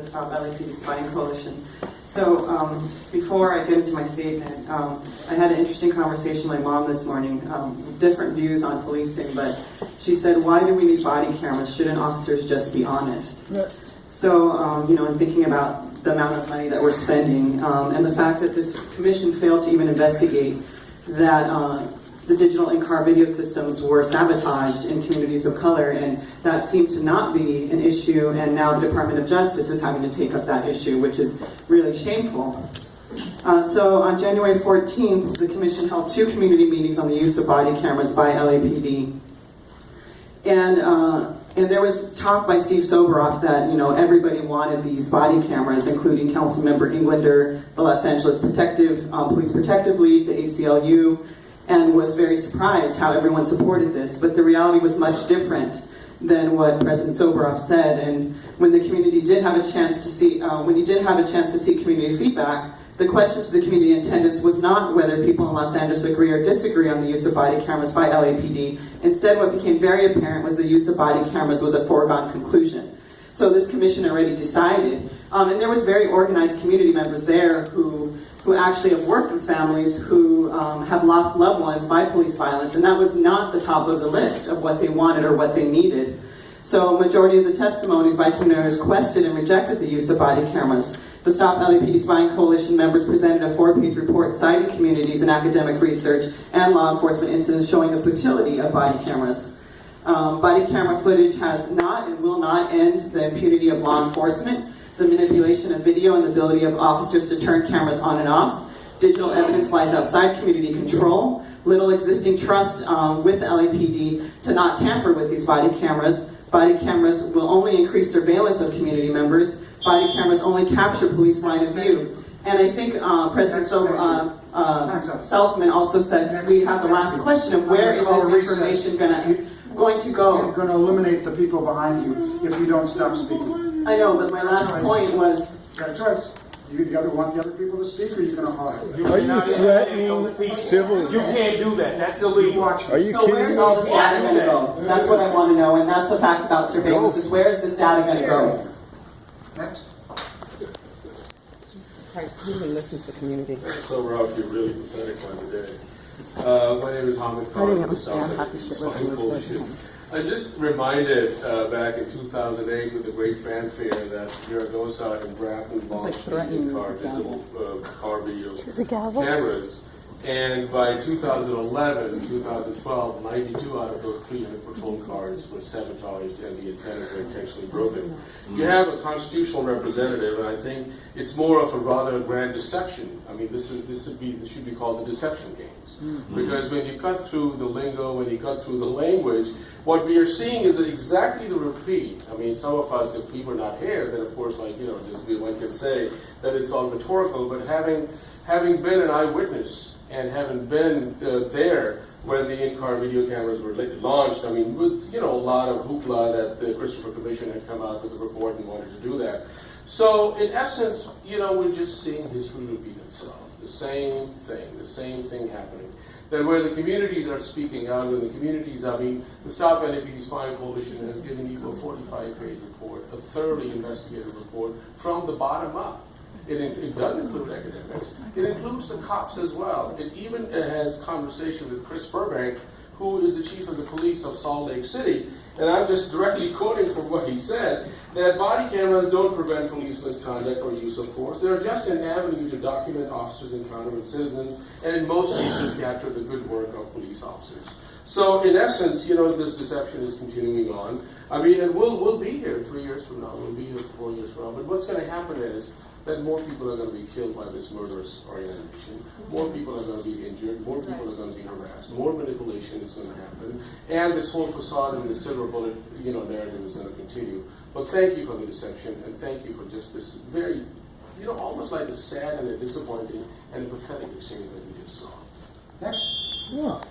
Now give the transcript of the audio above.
the Stop LAPD Spying Coalition. So before I get into my statement, I had an interesting conversation with my mom this morning, different views on policing, but she said, why do we need body cameras? Shouldn't officers just be honest? Yeah. So, in thinking about the amount of money that we're spending, and the fact that this commission failed to even investigate that the digital in-car video systems were sabotaged in communities of color, and that seemed to not be an issue, and now the Department of Justice is having to take up that issue, which is really shameful. So on January 14th, the Commission held 2 community meetings on the use of body cameras by LAPD. And there was talk by Steve Soboroff that, everybody wanted these body cameras, including Councilmember Englander, the Los Angeles Police Protective League, the ACLU, and was very surprised how everyone supported this. But the reality was much different than what President Soboroff said. And when the community did have a chance to see, community feedback, the question to the community attendants was not whether people in Los Angeles agree or disagree on the use of body cameras by LAPD. Instead, what became very apparent was the use of body cameras was a foregone conclusion. So this commission already decided, and there was very organized community members there who actually have worked with families who have lost loved ones by police violence, and that was not the top of the list of what they wanted or what they needed. So a majority of the testimonies by community requested and rejected the use of body cameras. The Stop LAPD Spying Coalition members presented a 4-page report citing communities and academic research and law enforcement incidents showing the futility of body cameras. Body camera footage has not and will not end the impunity of law enforcement, the manipulation of video, and the ability of officers to turn cameras on and off. Digital evidence lies outside community control. Little existing trust with the LAPD to not tamper with these body cameras. Body cameras will only increase surveillance of community members. Body cameras only capture police line of view. And I think President Salzman also said we have the last question of where is this information going to go? You're going to eliminate the people behind you if you don't stop speaking. I know, but my last point was... You got a choice. You want the other people to speak, or are you going to hold it? Are you threatening civil? You can't do that. That's illegal. Are you so where's all this data going to go? That's what I want to know, and that's the fact about surveillance, is where is this data going to go? Next. Jesus Christ, who even listens to the community? So, Ralph, you're really pathetic on the day. My name is Hamid I Khan didn't of the South understand how this shit Spying was Coalition. I'm just reminded back in 2008 with the great fanfare that Zaragoza and Bratton launched the in-car digital car video cameras. And by 2011, 2012, 92 out of those 300 patrol cars were sabotaged and the antennas were intentionally broken. You have a constitutional representative, and I think it's more of a rather grand deception. I mean, this should be called the deception games. Because when you cut through the lingo, when you cut through the language, what we are seeing is exactly the repeat. I mean, some of us, if we were not here, then of course, just one can say that it's all rhetorical, but having been an eyewitness, and having been there when the in-car video cameras were launched, I mean, with a lot of hoopla that the Christopher Commission had come out with a report and wanted to do that. So, in essence, we're just seeing history repeat itself. The same thing happening. Then where the communities are speaking out, when the communities, the Stop LAPD Spying Coalition has given you a 45-page report, a thoroughly investigative report from the bottom up. It does include academics. It includes the cops as well. It even has conversation with Chris Burbank, who is the chief of the police of Salt Lake City. And I'm just directly quoting from what he said, that body cameras don't prevent police misconduct or use of force. They're just an avenue to document officers' encounter with citizens, and in most cases capture the good work of police officers. So in essence, this deception is continuing on. And we'll be here 3 years from now. We'll be here 4 years from now. But what's going to happen is that more people are going to be killed by this murderous organization. More people are going to be injured. More people are going to be harassed. More manipulation is going to happen. And this whole facade and the silver bullet, narrative is going to continue. But thank you for the deception, and thank you for just this very, almost like a sad and a disappointing and a pathetic exchange that we just saw. Next. Yeah.